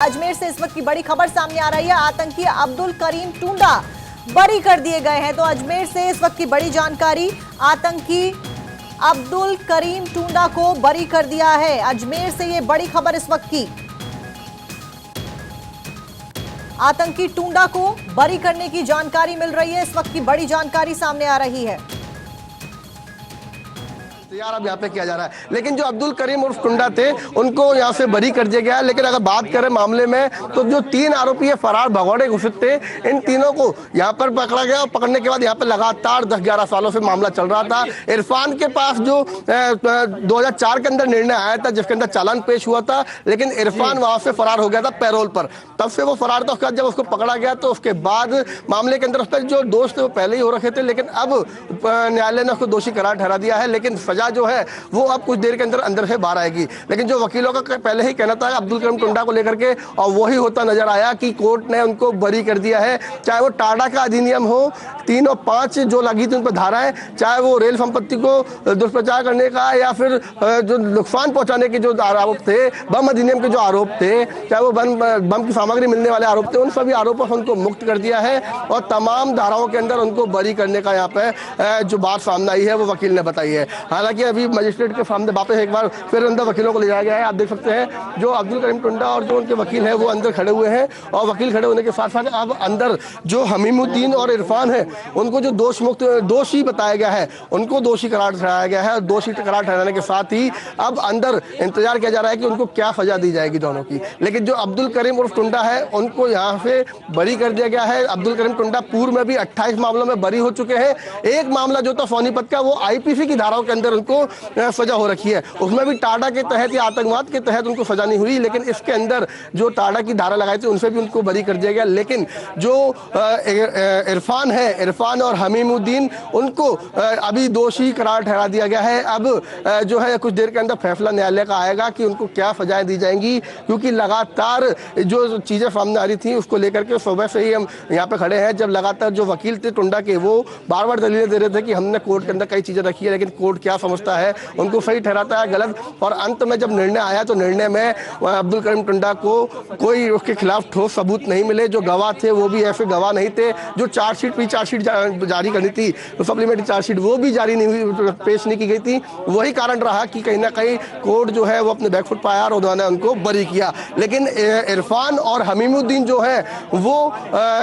अजमेर से इस वक्त की बड़ी खबर सामने आ रही है। आतंकी अब्दुल करीम टुंडा बरी कर दिए गए हैं। तो अजमेर से इस वक्त की बड़ी जानकारी, आतंकी अब्दुल करीम टुंडा को बरी कर दिया है। अजमेर से ये बड़ी खबर इस वक्त की, आतंकी टुंडा को बरी करने की जानकारी मिल रही है। इस वक्त की बड़ी जानकारी सामने आ रही है। यार अब यहाँ पे किया जा रहा है, लेकिन जो अब्दुल करीम उर्फ टुंडा थे उनको यहाँ से बरी कर दिया गया है। लेकिन अगर बात करें मामले में तो जो 3 आरोपी है फरार भगौड़े घोषित थे, इन तीनों को यहाँ पर पकड़ा गया और पकड़ने के बाद यहाँ पे लगातार 10-11 सालों से मामला चल रहा था। इरफान के पास जो 2004 के अंदर निर्णय आया था जिसके अंदर चालान पेश हुआ था, लेकिन इरफान वहां से फरार हो गया था पैरोल पर, तब से वो फरार था। उसके बाद जब उसको पकड़ा गया तो उसके बाद मामले के अंदर उस पर जो दोष थे वो पहले ही हो रखे थे, लेकिन अब न्यायालय ने उसको दोषी करार ठहरा दिया है। लेकिन सजा जो है वो अब कुछ देर के अंदर से बाहर आएगी। लेकिन जो वकीलों का पहले ही कहना था अब्दुल करीम टुंडा को लेकर के, और वही होता नजर आया कि कोर्ट ने उनको बरी कर दिया है। चाहे वो टाडा का अधिनियम हो 3 और 5 जो लगी थी उन पर धाराएं, चाहे वो रेल संपत्ति को दुष्प्रचार करने का या फिर जो नुकसान पहुंचाने के जो आरोप थे, बम अधिनियम के जो आरोप थे, चाहे वो बम की सामग्री मिलने वाले आरोप थे, उन सभी आरोपों से उनको मुक्त कर दिया है और तमाम धाराओं के अंदर उनको बरी करने का यहाँ पे जो बात सामने आई है वो वकील ने बताई है। हालांकि अभी मजिस्ट्रेट के सामने वापस एक बार फिर अंदर वकीलों को ले जाया गया है। आप देख सकते हैं जो अब्दुल करीम टुंडा और जो उनके वकील हैं वो अंदर खड़े हुए हैं, और वकील खड़े होने के साथ साथ अब अंदर जो हमीमुद्दीन और इरफान है उनको जो दोषी बताया गया है उनको दोषी करार ठहराया गया है। दोषी करार ठहराने के साथ ही अब अंदर इंतजार किया जा रहा है कि उनको क्या सजा दी जाएगी दोनों की। लेकिन जो अब्दुल करीम उर्फ टुंडा है उनको यहाँ से बरी कर दिया गया है। अब्दुल करीम टुंडा पूर्व में भी 28 मामलों में बरी हो चुके हैं। एक मामला जो था सोनीपत का, वो आईपीसी की धाराओं के अंदर उनको सजा हो रखी है, उसमें भी टाडा के तहत या आतंकवाद के तहत उनको सजा नहीं हुई। लेकिन इसके अंदर जो टाडा की धारा लगाई थी उनसे भी उनको बरी कर दिया गया। लेकिन जो इरफान है, इरफान और हमीमुद्दीन, उनको अभी दोषी करार ठहरा दिया गया है। अब जो है कुछ देर के अंदर फैसला न्यायालय का आएगा कि उनको क्या सजाएं दी जाएंगी, क्योंकि लगातार जो चीजें सामने आ रही थी उसको लेकर के सुबह से ही हम यहाँ पे खड़े हैं। जब लगातार जो वकील थे टुंडा के वो बार बार दलीलें दे रहे थे कि हमने कोर्ट के अंदर कई चीजें रखी है, लेकिन कोर्ट क्या समझता है, उनको सही ठहराता है, गलत। और अंत में जब निर्णय आया तो निर्णय में अब्दुल करीम टुंडा को कोई उसके खिलाफ ठोस सबूत नहीं मिले। जो गवाह थे वो भी ऐसे गवाह नहीं थे। जो चार्जशीट जारी करनी थी, तो सप्लीमेंट्री चार्जशीट वो भी जारी नहीं हुई, पेश नहीं की गई थी। वही कारण रहा कि कहीं ना कहीं कोर्ट जो है वो अपने बैकफुट पाया और उन्होंने उनको बरी किया। लेकिन इरफान और हमीमुद्दीन जो है वो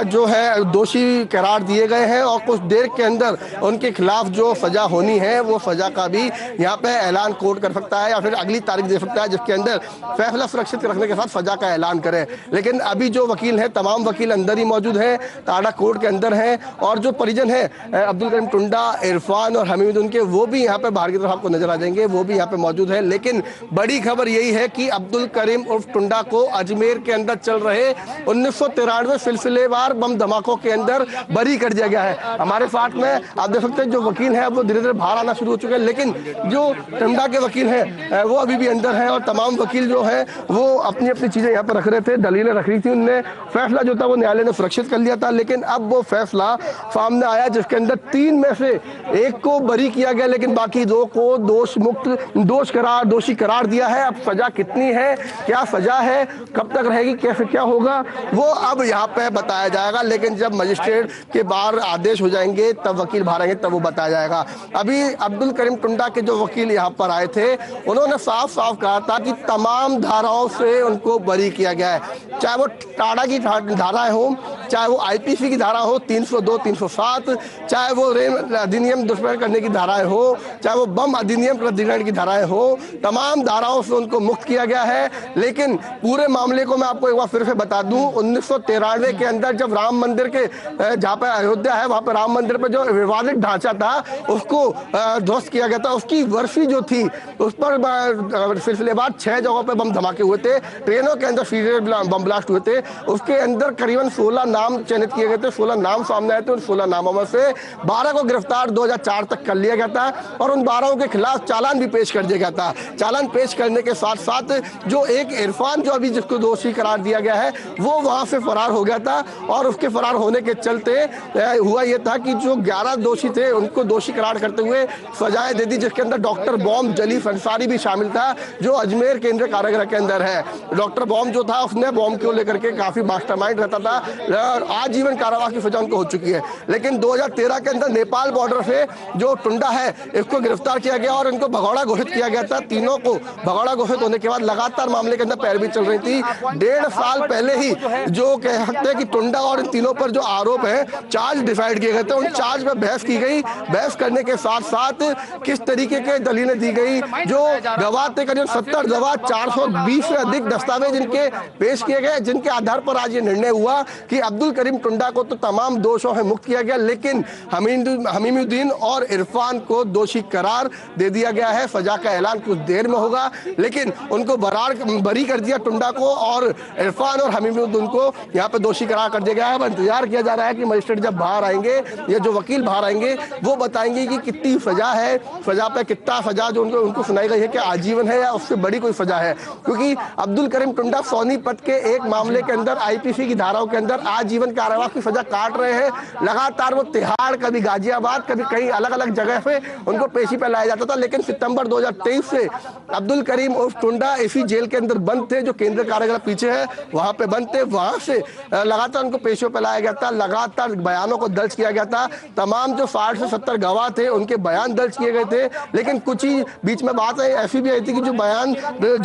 जो है दोषी करार दिए गए हैं, और कुछ देर के अंदर उनके खिलाफ जो सजा होनी है वो सजा का भी यहाँ पे ऐलान कोर्ट कर सकता है या फिर अगली तारीख दे सकता है, जिसके अंदर फैसला सुरक्षित रखने के साथ सजा का ऐलान करे। लेकिन अभी जो वकील हैं, तमाम वकील अंदर ही मौजूद हैं, टाडा कोर्ट के अंदर हैं, और जो परिजन हैं अब्दुल करीम टुंडा, इरफान और हमीद, उनके वो भी यहाँ पे बाहर की तरफ आपको नजर आ जाएंगे, वो भी यहाँ पे मौजूद है। लेकिन बड़ी खबर यही है कि अब्दुल करीम उर्फ टुंडा को अजमेर के अंदर चल रहे 1993 सिलसिलेवार बम धमाकों के अंदर बरी कर दिया गया है। हमारे साथ में आप देख सकते हैं जो वकील है वो धीरे धीरे बाहर आना शुरू हो चुके हैं, लेकिन जो टुंडा के वकील हैं वो अभी भी अंदर हैं, और तमाम वकील जो हैं वो अपनी अपनी चीजें यहाँ पर रख रहे थे, दलीलें रख रही थी। उनने फैसला जो था वो न्यायालय ने सुरक्षित कर लिया था, लेकिन अब वो फैसला सामने आया जिसके अंदर 3 में से 1 को बरी किया गया, लेकिन बाकी 2 को दोषी करार दिया है। अब सजा कितनी है, क्या सजा है, कब तक रहेगी, कैसे क्या होगा, वो अब यहाँ पे बताया जाएगा। लेकिन जब मजिस्ट्रेट के बाहर आदेश हो जाएंगे तब वकील बाहर आएंगे तब वो बताया जाएगा। अभी अब्दुल करीम टुंडा के जो वकील यहाँ पर आए थे उन्होंने साफ साफ कहा था कि तमाम धाराओं से उनको बरी किया गया है, चाहे वो टाडा की धाराएं हो, चाहे वो आईपीसी की धारा हो 302, 307, चाहे वो रेल अधिनियम दुष्प्रचार करने की धाराएं हो, चाहे वो बम अधिनियम रद्दीकरण की धाराएं हो, तमाम धाराओं से उनको मुक्त किया गया है। लेकिन पूरे मामले को मैं आपको एक बार फिर से बता दूं, 1993 के अंदर जब राम मंदिर के जहाँ पे अयोध्या है वहां पे राम मंदिर पे जो विवादित ढांचा था उसको ध्वस्त किया गया था, उसकी वर्षी जो थी उस पर सिलसिलेवार 6 जगहों पे बम धमाके हुए थे, ट्रेनों के अंदर सीरियल बम ब्लास्ट हुए थे, उसके अंदर करीबन 16 नाम चयनित किए गए थे, 16 नाम सामने आए थे। उन 16 नामों में से 12 को गिरफ्तार 2004 तक कर लिया गया था और उन 12 के खिलाफ चालान भी पेश कर दिया गया था। चालान पेश करने के साथ साथ जो एक इरफान जो अभी जिसको दोषी करार दिया गया है वो वहां से फरार हो गया था और उसके फरार होने के चलते हुआ यह था कि जो 11 दोषी थे उनको दोषी करार करते हुए सजाएं दे दी, जिसके अंदर डॉक्टर बॉम्ब जलीफ अंसारी भी शामिल था जो अजमेर केंद्रीय कारागृह के अंदर है। डॉक्टर बॉम्ब जो था उसने बॉम्ब को लेकर के काफी मास्टरमाइंड रहता था। आजीवन कारावास की सजा उनको हो चुकी है। लेकिन 2013 के अंदर नेपाल बॉर्डर से जो टुंडा है इसको गिरफ्तार किया गया और इनको भगौड़ा घोषित किया गया था। तीनों को भगौड़ा घोषित होने के बाद लगातार मामले के अंदर पैरवी चल रही थी। 1.5 साल पहले ही जो कह सकते हैं कि टुंडा और इन तीनों पर जो आरोप है, चार्ज डिसाइड किए गए थे, उन चार्ज पर बहस की गई। बहस करने के साथ साथ किस तरीके के दलीलें दी गई, जो गवाह थे करीब 70 गवाह, 420 से अधिक दस्तावेज इनके पेश किए गए, जिनके आधार पर आज ये निर्णय हुआ कि अब्दुल करीम टुंडा को तो तमाम दोषों से मुक्त किया गया, लेकिन हमीमुद्दीन और इरफान को दोषी करार दे दिया गया है। सजा का ऐलान कुछ देर में होगा, लेकिन उनको बरी कर दिया टुंडा को और इरफान और हमीमुद्दीन को यहाँ पे दोषी करार कर दिया गया है। अब इंतजार किया जा रहा है कि मजिस्ट्रेट जब बाहर आएंगे या जो वकील बाहर आएंगे वो बताएंगे कि कितनी सजा है, सजा पे कितना सजा जो उनको सुनाई गई है, कि आजीवन है या उससे बड़ी कोई सजा है। क्योंकि अब्दुल करीम टुंडा सोनीपत के एक मामले के अंदर आईपीसी की धाराओं के अंदर आजीवन कारावास की सजा काट रहे हैं। लगातार वो तिहाड़, कभी गाजियाबाद, कभी कई अलग अलग जगह पे उनको पेशी पे लाया जाता था। लेकिन सितंबर 2023 से अब्दुल करीम उर्फ टुंडा इसी जेल के अंदर बंद थे जो केंद्रीय कारागृह पीछे है, वहां पे बंद थे। वहां से लगातार उनको पेशियों पे लाया गया था, लगातार बयानों को दर्ज किया गया था। तमाम जो 60 से 70 गवाह थे उनके बयान दर्ज किए गए थे। लेकिन कुछ ही बीच में बात ऐसी भी आई थी कि जो बयान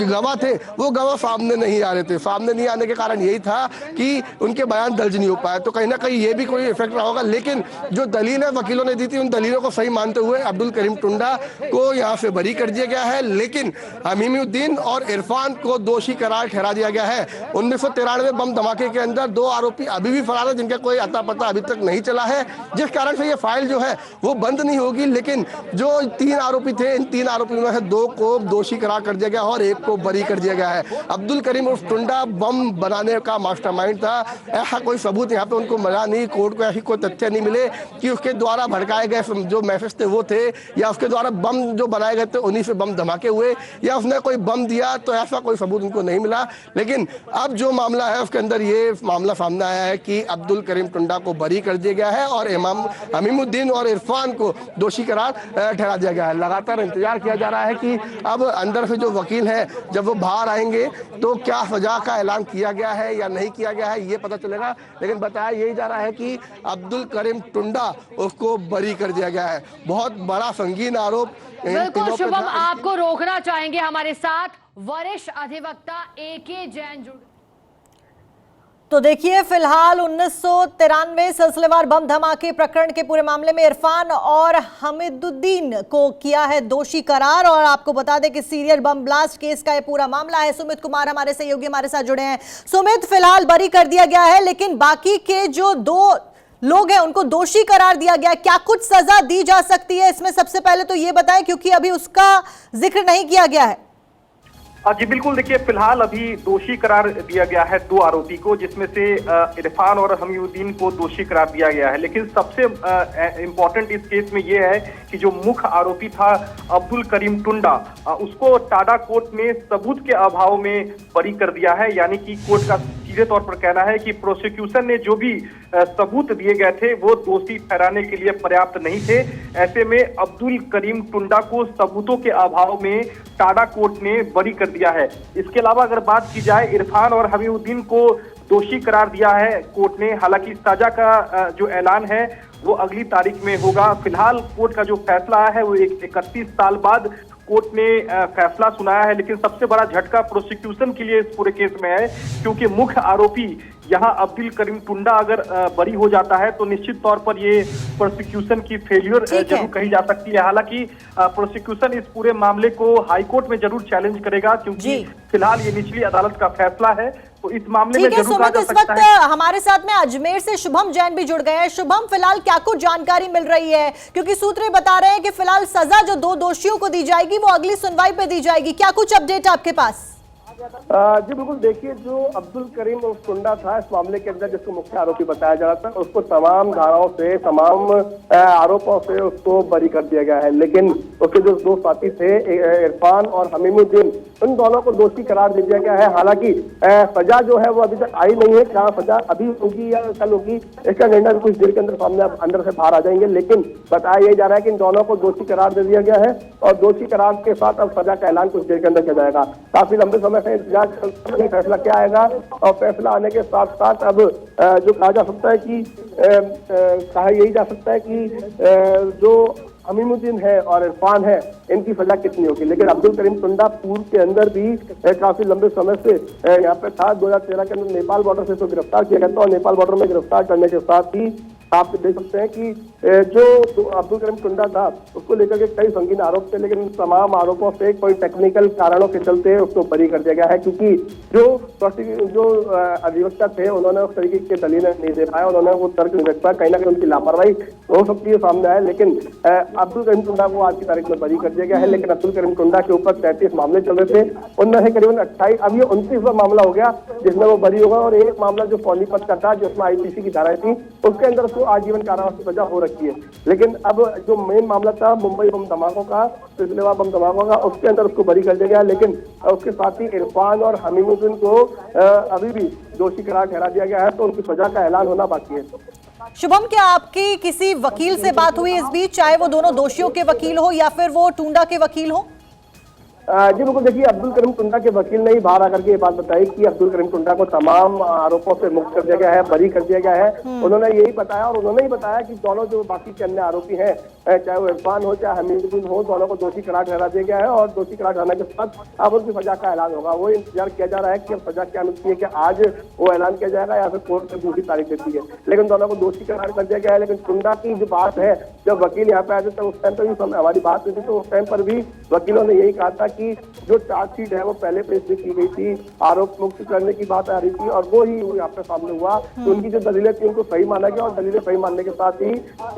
गवाह थे वो गवाह सामने नहीं आ रहे थे। सामने नहीं आने के कारण यही था कि उनके बयान दर्ज नहीं हो पाए। तो कहीं ना कहीं ये भी कोई इफेक्ट रहा होगा। लेकिन जो दलीलें वकीलों ने दी थी उन दलीलों को सही मानते हुए अब्दुल करीम टुंडा को यहाँ से बरी कर दिया गया है, लेकिन हमीमुद्दीन और इरफान को दोषी करार ठहरा दिया गया है। 1993 बम धमाके के अंदर 2 आरोपी अभी भी फरार है जिनका कोई अता पता अभी तक नहीं चला है, जिस कारण से ये फाइल जो है वो बंद नहीं होगी। लेकिन जो 3 आरोपी थे, इन 3 आरोपियों में से 2 को दोषी करार कर दिया गया और 1 को बरी कर दिया गया है। अब्दुल करीम उर्फ टुंडा बम बनाने का मास्टरमाइंड था। ऐसा कोई सबूत यहाँ पे उनको मिला नहीं, कोर्ट को ऐसी कोई तथ्य नहीं मिले कि उसके द्वारा भड़काए गए जो मैसेज थे वो थे, या उसके द्वारा बम जो बनाए गए थे उन्हीं से बम धमाके हुए, या उसने कोई बम दिया, तो ऐसा कोई सबूत उनको नहीं मिला। लेकिन अब जो मामला है उसके अंदर ये मामला सामने आया है कि अब्दुल करीम टुंडा को बरी कर दिया गया है और हमीमुद्दीन और इरफान को दोषी करार ठहरा दिया गया है। लगातार इंतजार किया जा रहा है कि अब अंदर से जो वकील हैं जब वो बाहर आएंगे तो क्या सजा का ऐलान किया गया है या नहीं किया गया है ये पता चलेगा। लेकिन बताया यही जा रहा है कि अब्दुल करीम टुंडा उसको बरी कर दिया गया है। बहुत बड़ा संगीन आरोप। बिल्कुल शुभम, आपको रोकना चाहेंगे, हमारे साथ वरिष्ठ अधिवक्ता AK जैन जुड़। तो देखिए, फिलहाल 1993 सिलसिलेवार बम धमाके प्रकरण के पूरे मामले में इरफान और हमीमुद्दीन को किया है दोषी करार। और आपको बता दें कि सीरियल बम ब्लास्ट केस का ये पूरा मामला है। सुमित कुमार हमारे सहयोगी हमारे साथ जुड़े हैं। सुमित, फिलहाल बरी कर दिया गया है, लेकिन बाकी के जो 2 लोग हैं उनको दोषी करार दिया गया। क्या कुछ सजा दी जा सकती है इसमें? सबसे पहले तो ये बताएं, क्योंकि अभी उसका जिक्र नहीं किया गया है। जी बिल्कुल, देखिए फिलहाल अभी दोषी करार दिया गया है 2 आरोपी को, जिसमें से इरफान और हमीमुद्दीन को दोषी करार दिया गया है। लेकिन सबसे इम्पोर्टेंट इस केस में यह है कि जो मुख्य आरोपी था अब्दुल करीम टुंडा, उसको टाडा कोर्ट ने सबूत के अभाव में बरी कर दिया है। यानी कि कोर्ट का सीधे तौर पर कहना है कि प्रोसिक्यूशन ने जो भी सबूत दिए गए थे वो दोषी ठहराने के लिए पर्याप्त नहीं थे। ऐसे में अब्दुल करीम टुंडा को सबूतों के अभाव में टाडा कोर्ट ने बरी कर दिया है। इसके अलावा अगर बात की जाए, इरफान और हमीमुद्दीन को दोषी करार दिया है कोर्ट ने। हालांकि सजा का जो ऐलान है वो अगली तारीख में होगा। फिलहाल कोर्ट का जो फैसला है वो 31 साल बाद कोर्ट ने फैसला सुनाया है। लेकिन सबसे बड़ा झटका प्रोसिक्यूशन के लिए इस पूरे केस में है, क्योंकि मुख्य आरोपी यहाँ अब्दुल करीम टुंडा अगर बरी हो जाता है तो निश्चित तौर पर ये प्रोसिक्यूशन की फेलियर जरूर कही जा सकती है। हालांकि प्रोसिक्यूशन इस पूरे मामले को हाईकोर्ट में जरूर चैलेंज करेगा, क्योंकि फिलहाल ये निचली अदालत का फैसला है। तो इस मामले में जरूर कहा जा सकता है। हमारे साथ में अजमेर से शुभम जैन भी जुड़ गए हैं। शुभम, फिलहाल क्या कुछ जानकारी मिल रही है? क्योंकि सूत्र बता रहे हैं कि फिलहाल सजा जो 2 दोषियों को दी जाएगी वो अगली सुनवाई पे दी जाएगी। क्या कुछ अपडेट आपके पास? जी बिल्कुल, देखिए जो अब्दुल करीम उर्फ टुंडा था इस मामले के अंदर जिसको मुख्य आरोपी बताया जा रहा था, उसको तमाम धाराओं से, तमाम आरोपों से उसको बरी कर दिया गया है। लेकिन उसके जो दो साथी थे इरफान और हमीमुद्दीन, उन दोनों को दोषी करार दे दिया गया है। हालांकि सजा जो है वो अभी तक आई नहीं है, क्या सजा अभी होगी या कल होगी इसका निर्णय कुछ देर के अंदर सामने अंदर से बाहर आ जाएंगे। लेकिन बताया यह जा रहा है कि इन दोनों को दोषी करार दे दिया गया है और दोषी करार के साथ अब सजा का ऐलान कुछ देर के अंदर किया जाएगा। काफी लंबे समय से इंतजार फैसला क्या आएगा और फैसला आने के साथ साथ अब जो कहा जा सकता है कि कहा यही जा सकता है कि जो हमीमुद्दीन है और इरफान है इनकी सजा कितनी होगी। लेकिन अब्दुल करीम टुंडा पूर्व के अंदर भी काफी लंबे समय से यहाँ पे था। 2013 के अंदर नेपाल बॉर्डर से तो गिरफ्तार किया गया था और नेपाल बॉर्डर में गिरफ्तार करने के साथ ही आप देख सकते हैं कि जो अब्दुल करीम टुंडा था उसको लेकर के कई संगीन आरोप थे, लेकिन तमाम आरोपों से कोई टेक्निकल कारणों के चलते उसको बरी कर दिया गया है। क्योंकि जो अधिवक्ता थे उन्होंने उस तरीके के दलील नहीं दे पाया, उन्होंने वो तर्क नहीं रख पाया, कहीं ना कहीं उनकी लापरवाही हो सकती है सामने आए। लेकिन अब्दुल करीम टुंडा को आज की तारीख में बरी कर दिया गया है। लेकिन अब्दुल करीम टुंडा के ऊपर 33 मामले चल रहे थे, उनमें से करीबन 28 अब ये 29वां मामला हो गया जिसमें वो बरी होगा। और एक मामला जो सोनीपत का था जिसमें IPC की धाराएं थी उसके अंदर उसको आजीवन कारावास की सजा हो रखी है। लेकिन अब जो मेन मामला था मुंबई बम धमाकों का, सिलसिलेवार बम धमाकों का, उसके अंदर उसको बरी कर दिया गया। लेकिन उसके साथ ही इरफान और हमीमुद्दीन को अभी भी दोषी करार ठहरा दिया गया है, तो उनकी सजा का ऐलान होना बाकी है। शुभम, क्या आपकी किसी वकील से बात हुई इस बीच, चाहे वो दोनों दोषियों के वकील हो या फिर वो टुंडा के वकील हो? जी बिल्कुल, देखिए अब्दुल करीम टुंडा के वकील ने ही बाहर आकर के ये बात बताई कि अब्दुल करीम टुंडा को तमाम आरोपों से मुक्त कर दिया गया है, बरी कर दिया गया है। उन्होंने यही बताया और उन्होंने ही बताया कि दोनों जो बाकी के अन्य आरोपी हैं, चाहे वो इरफान हो चाहे हमीमुद्दीन हो, दोनों को दोषी करार ठहरा दिया गया है और दोषी करार ठहराने के बाद अब उनकी सजा का ऐलान होगा। वो इंतजार किया जा रहा है कि अब सजा क्या मिलती है, कि आज वो ऐलान किया जाएगा या फिर कोर्ट में दूसरी तारीख देती है। लेकिन दोनों को दोषी करार कर दिया गया है। लेकिन टुंडा की जो बात है, जब वकील यहाँ पे आए थे तो उस टाइम पर भी हमारी बात हुई थी, तो उस टाइम पर भी वकीलों ने यही कहा था कि जो चार्जशीट है वो पहले पेश भी की गई थी, आरोप मुक्त करने की बात आ रही थी और वो ही यहाँ पे सामने हुआ। तो उनकी जो दलीलें थी उनको सही माना गया और दलीलें सही मानने के साथ ही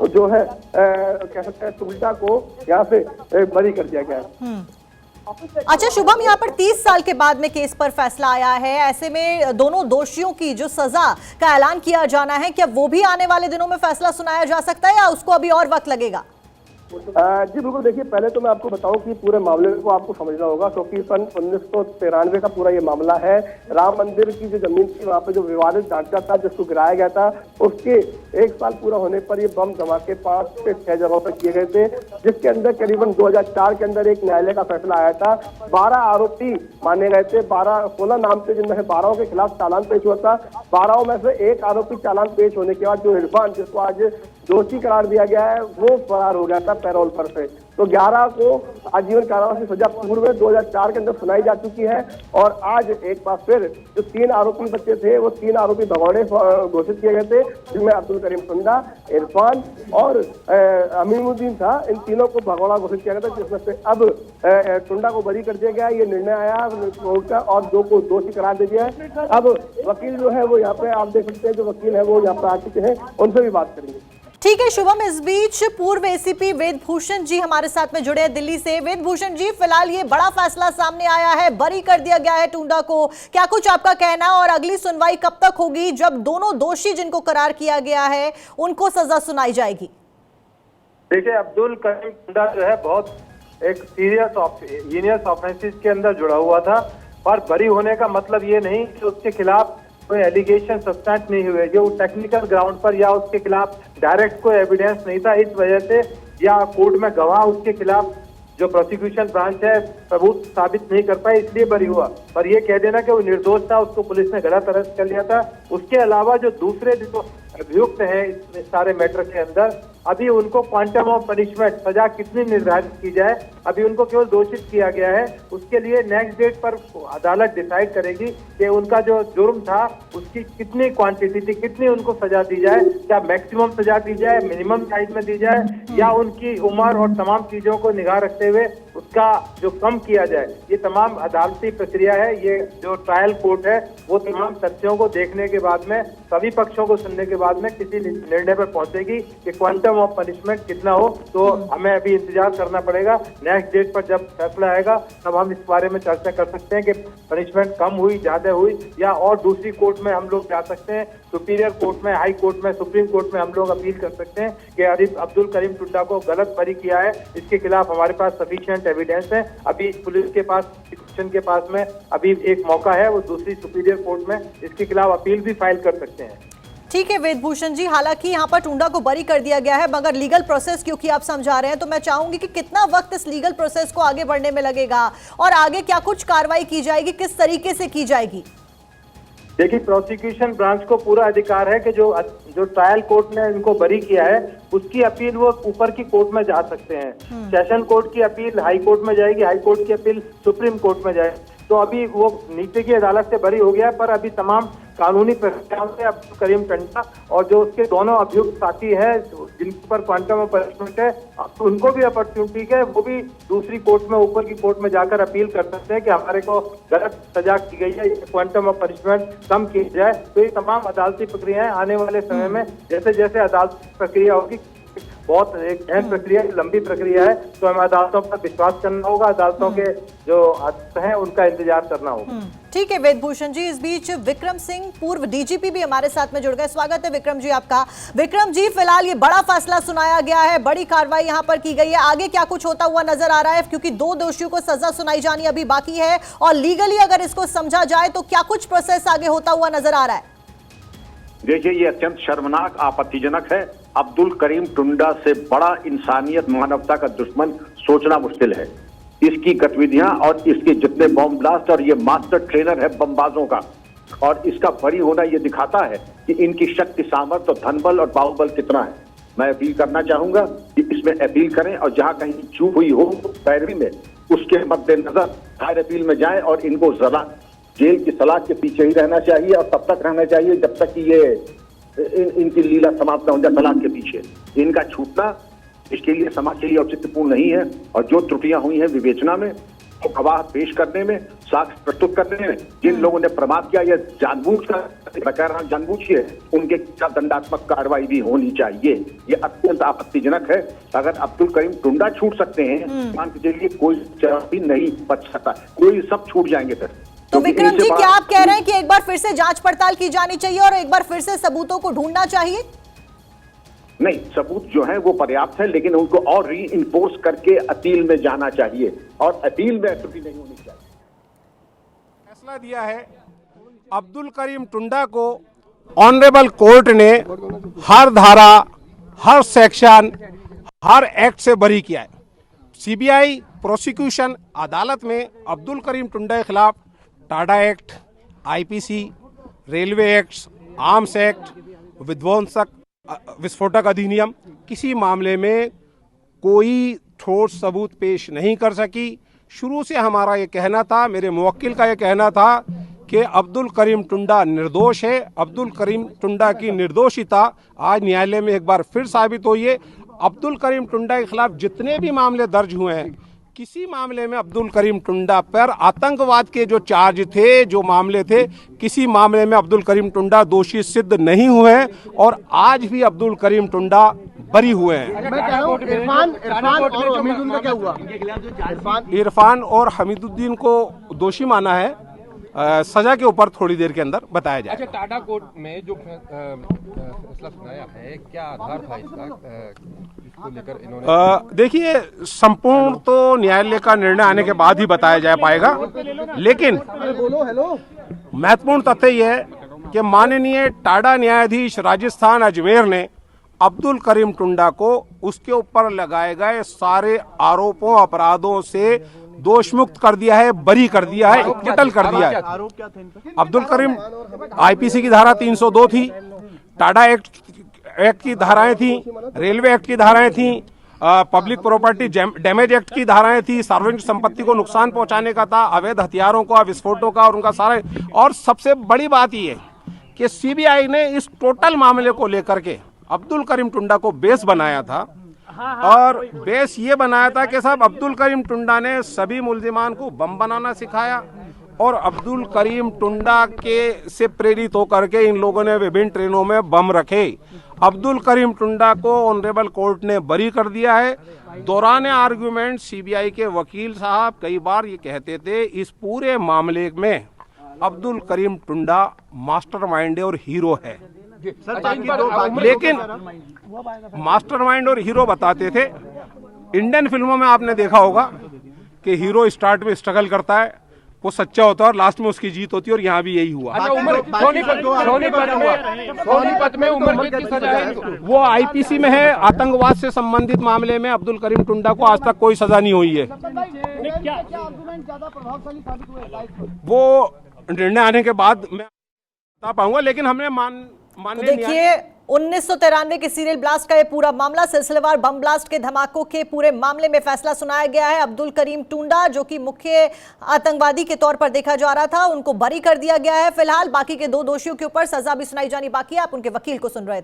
जो है कह सकते हैं टुंडा को यहाँ से बरी कर दिया गया है। अच्छा शुभम, यहाँ पर 30 साल के बाद में केस पर फैसला आया है, ऐसे में दोनों दोषियों की जो सजा का ऐलान किया जाना है, क्या वो भी आने वाले दिनों में फैसला सुनाया जा सकता है या उसको अभी और वक्त लगेगा? जी बिल्कुल, देखिए पहले तो मैं आपको बताऊं कि पूरे मामले को आपको समझना होगा, क्योंकि सन 1993 का पूरा ये मामला है। राम मंदिर की जो जमीन थी वहाँ पे जो विवादित ढांचा था जिसको गिराया गया था, उसके 1 साल पूरा होने पर ये बम धमाके 5 से 6 जगहों पर किए गए थे, जिसके अंदर करीबन 2004 के अंदर एक न्यायालय का फैसला आया था। 12 आरोपी माने गए थे, 16 नाम थे जिनमें से 12 के खिलाफ चालान पेश हुआ था। 12 में से एक आरोपी चालान पेश होने के बाद जो इरफान, जिसको आज दोषी करार दिया गया है, वो फरार हो गया था पैरोल पर से। तो 11 को आजीवन कारावास की सजा पूर्व 2004 के अंदर सुनाई जा चुकी है और आज एक बार फिर जो 3 आरोपी बच्चे थे वो 3 आरोपी भगौड़े घोषित किए गए थे, जिनमें अब्दुल करीम टुंडा, इरफान और हमीमुद्दीन था। इन तीनों को भगौड़ा घोषित किया गया था, जिसमें से अब टुंडा को बरी कर दिया गया। ये निर्णय आया कोर्ट का और 2 को दोषी करार दे दिया है। अब वकील जो है वो यहाँ पे आप देख सकते हैं, जो वकील है वो यहाँ पे आ चुके हैं, उनसे भी बात करेंगे। ठीक है शुभम, इस बीच पूर्व ACP वेद भूषण जी हमारे साथ में जुड़े हैं दिल्ली से। वेद भूषण जी, फिलहाल ये बड़ा फैसला सामने आया है, बरी कर दिया गया है टुंडा को, क्या कुछ आपका कहना है और अगली सुनवाई कब तक होगी जब दोनों दोषी जिनको करार किया गया है उनको सजा सुनाई जाएगी? देखिए, अब्दुल करीम टुंडा जो है बहुत एक सीरियस ऑफेंसेस के अंदर जुड़ा हुआ था और बरी होने का मतलब ये नहीं कि उसके खिलाफ कोई एलिगेशन सब्सटेंट नहीं हुए, जो टेक्निकल ग्राउंड पर या उसके खिलाफ डायरेक्ट कोई एविडेंस नहीं था, इस वजह से या कोर्ट में गवाह उसके खिलाफ जो प्रोसिक्यूशन ब्रांच है सबूत साबित नहीं कर पाए, इसलिए बरी हुआ। पर यह कह देना कि वो निर्दोष था, उसको पुलिस ने गलत अरेस्ट कर लिया था। उसके अलावा जो दूसरे जो अभियुक्त हैं इस सारे मैटर के अंदर, अभी उनको क्वांटम ऑफ पनिशमेंट, सजा कितनी निर्धारित की जाए, अभी उनको केवल दोषित किया गया है। उसके लिए नेक्स्ट डेट पर अदालत डिसाइड करेगी कि उनका जो जुर्म था उसकी कितनी क्वांटिटी थी, कितनी उनको सजा दी जाए, क्या मैक्सिमम सजा दी जाए, मिनिमम साइज में दी जाए, या उनकी उम्र और तमाम चीजों को निगाह रखते हुए उसका जो कम किया जाए। ये तमाम अदालती प्रक्रिया है, ये जो ट्रायल कोर्ट है वो तमाम तथ्यों को देखने के बाद में, सभी पक्षों को सुनने के बाद में किसी निर्णय पर पहुंचेगी कि क्वांटम ऑफ पनिशमेंट कितना हो। तो हमें अभी इंतजार करना पड़ेगा, नेक्स्ट डेट पर जब फैसला आएगा तब हम इस बारे में चर्चा कर सकते हैं कि पनिशमेंट कम हुई, ज्यादा हुई, या और दूसरी कोर्ट में हम लोग जा सकते हैं, सुपीरियर कोर्ट में, हाई कोर्ट में, सुप्रीम कोर्ट में हम लोग अपील कर सकते हैं कि अब्दुल करीम टुंडा को गलत बरी किया है, इसके खिलाफ हमारे पास सफिशिएंट एविडेंस है। अभी पुलिस के पास, प्रोसिक्यूशन के पास में अभी एक मौका है, वो दूसरी सुपीरियर कोर्ट में इसके खिलाफ अपील भी फाइल कर सकते हैं। ठीक है वेदभूषण जी, हालांकि यहाँ पर टुंडा को बरी कर दिया गया है, मगर लीगल प्रोसेस क्योंकि आप समझा रहे हैं, तो मैं चाहूंगी कि कितना वक्त इस लीगल प्रोसेस को आगे बढ़ने में लगेगा और आगे क्या कुछ कार्रवाई की जाएगी, किस तरीके से की जाएगी? देखिए, प्रोसिक्यूशन ब्रांच को पूरा अधिकार है कि जो ट्रायल कोर्ट ने इनको बरी किया है उसकी अपील वो ऊपर की कोर्ट में जा सकते हैं। सेशन कोर्ट की अपील हाई कोर्ट में जाएगी, हाई कोर्ट की अपील सुप्रीम कोर्ट में जाएगी। तो अभी वो नीचे की अदालत से बरी हो गया है, पर अभी तमाम कानूनी प्रक्रियाओं से अब्दुल करीम टुंडा और जो उसके दोनों अभियुक्त साथी है जिनके पर क्वांटम ऑफ पनिशमेंट है, तो उनको भी अपॉर्चुनिटी है, वो भी दूसरी कोर्ट में, ऊपर की कोर्ट में जाकर अपील कर सकते हैं कि हमारे को गलत सजा की गई है, क्वांटम ऑफ पनिशमेंट कम की जाए। तो ये तमाम अदालती प्रक्रियाएं आने वाले समय में जैसे जैसे अदालती प्रक्रिया होगी, बहुत एक अहम प्रक्रिया, लंबी प्रक्रिया है, तो हमें अदालतों पर विश्वास करना होगा, अदालतों के जो आदेश हैं उनका इंतजार करना होगा। ठीक है वेदभूषण जी, इस बीच विक्रम सिंह पूर्व डीजीपी भी हमारे साथ में जुड़ गए। स्वागत है विक्रम जी आपका। विक्रम जी, फिलहाल ये बड़ा फैसला सुनाया गया है, बड़ी कार्रवाई यहाँ पर की गई है, आगे क्या कुछ होता हुआ नजर आ रहा है? क्योंकि 2 दोषियों को सजा सुनाई जानी अभी बाकी है और लीगली अगर इसको समझा जाए तो क्या कुछ प्रोसेस आगे होता हुआ नजर आ रहा है? देखिए, ये अत्यंत शर्मनाक, आपत्तिजनक है। अब्दुल करीम टुंडा से बड़ा इंसानियत, मानवता का दुश्मन सोचना मुश्किल है। इसकी गतिविधियां और इसके जितने बॉम्ब ब्लास्ट, और ये मास्टर ट्रेनर है बमबाजों का, और इसका बरी होना ये दिखाता है कि इनकी शक्ति, सामर्थ्य और धनबल और बाहुबल कितना है। मैं अपील करना चाहूंगा कि इसमें अपील करें और जहां कहीं चूक हुई हो पैरवी में, उसके मद्देनजर हायर अपील में जाएं और इनको जरा जेल की सलाख के पीछे ही रहना चाहिए और तब तक रहना चाहिए जब तक कि ये इनकी लीला समाप्त न हो जाए सलाख के पीछे। इनका छूटना इसके लिए, समाज के लिए औचित्यपूर्ण नहीं है। और जो त्रुटियां हुई हैं विवेचना में, तो गवाह पेश करने में, साक्ष्य प्रस्तुत करने में, जिन लोगों ने प्रमाद किया, यह जानबूझकर, मैं कह रहा हूं जानबूझिए, उनके खिलाफ दंडात्मक कार्रवाई भी होनी चाहिए। ये अत्यंत आपत्तिजनक है। अगर अब्दुल करीम टुंडा छूट सकते हैं, मान के चलिए कोई भी नहीं बच सकता, कोई सब छूट जाएंगे फिर। तो विक्रम जी, क्या आप कह रहे हैं कि एक बार फिर से जांच पड़ताल की जानी चाहिए और एक बार फिर से सबूतों को ढूंढना चाहिए? नहीं, सबूत जो है वो पर्याप्त है, लेकिन उनको और रीइंफोर्स करके अपील में जाना चाहिए और अपील में त्रुटि नहीं होनी चाहिए। फैसला दिया है अब्दुल करीम टुंडा को ऑनरेबल कोर्ट ने हर धारा, हर सेक्शन, हर एक्ट से बरी किया है। सीबीआई, प्रोसिक्यूशन अदालत में अब्दुल करीम टुंडा के खिलाफ Tada act, IPC, railway act, arms act, विस्फोटक अधिनियम, किसी मामले में कोई ठोस सबूत पेश नहीं कर सकी। शुरू से हमारा ये कहना था, मेरे मुवक्किल का ये कहना था कि अब्दुल करीम टुंडा निर्दोष है। अब्दुल करीम टुंडा की निर्दोषिता आज न्यायालय में एक बार फिर साबित हुई है। अब्दुल करीम टुंडा के खिलाफ जितने भी मामले दर्ज हुए हैं, किसी मामले में अब्दुल करीम टुंडा पर आतंकवाद के जो चार्ज थे, जो मामले थे, किसी मामले में अब्दुल करीम टुंडा दोषी सिद्ध नहीं हुए हैं और आज भी अब्दुल करीम टुंडा बरी हुए हैं। मैं कह रहा हूं, इरफान और हमीदुद्दीन को दोषी माना है। सजा के ऊपर थोड़ी देर के अंदर बताया जाए। अच्छा, टाडा कोर्ट में जो फैसला सुनाया है, क्या आधार था इसका, इसको लेकर इन्होंने? देखिए, संपूर्ण तो न्यायालय का निर्णय आने के बाद ही बताया जा पाएगा, लेकिन महत्वपूर्ण तथ्य यह है कि माननीय टाडा न्यायाधीश राजस्थान अजमेर ने अब्दुल करीम टुंडा को उसके ऊपर लगाए गए सारे आरोपों, अपराधों से दोषमुक्त कर दिया है, बरी कर दिया है, एक्विटल कर दिया है। अब्दुल करीम, आईपीसी की धारा 302 थी, टाडा एक्ट की धाराएं थी, रेलवे एक्ट की धाराएं थी, पब्लिक प्रॉपर्टी डैमेज एक्ट की धाराएं थी, सार्वजनिक संपत्ति को नुकसान पहुंचाने का था, अवैध हथियारों का, विस्फोटों का और उनका सारे। और सबसे बड़ी बात यह कि सीबीआई ने इस टोटल मामले को लेकर के अब्दुल करीम टुंडा को बेस बनाया था और बेस ये बनाया था कि साहब अब्दुल करीम टुंडा ने सभी मुल्जिमान को बम बनाना सिखाया और अब्दुल करीम टुंडा के से प्रेरित होकर के इन लोगों ने विभिन्न ट्रेनों में बम रखे। अब्दुल करीम टुंडा को ऑनरेबल कोर्ट ने बरी कर दिया है। दौरान आर्गुमेंट सीबीआई के वकील साहब कई बार ये कहते थे इस पूरे मामले में अब्दुल करीम टुंडा मास्टरमाइंड और हीरो है, लेकिन मास्टरमाइंड और हीरो बताते थे। इंडियन फिल्मों में आपने देखा होगा कि हीरो स्टार्ट में स्ट्रगल करता है, वो सच्चा होता है और लास्ट में उसकी जीत होती है, और यहाँ भी यही हुआ। सोनीपत में उम्र की सजा है। वो आईपीसी में है। आतंकवाद से संबंधित मामले में अब्दुल करीम टुंडा को आज तक कोई सजा नहीं हुई है। वो निर्णय आने के बाद मैं बता पाऊंगा, लेकिन हमने देखिए 1993 के सीरियल ब्लास्ट का ये पूरा मामला, सिलसिलेवार बम ब्लास्ट के धमाकों के पूरे मामले में फैसला सुनाया गया है। अब्दुल करीम टुंडा जो कि मुख्य आतंकवादी के तौर पर देखा जा रहा था, उनको बरी कर दिया गया है। फिलहाल बाकी के 2 दोषियों के ऊपर सजा भी सुनाई जानी बाकी है। आप उनके वकील को सुन रहे थे।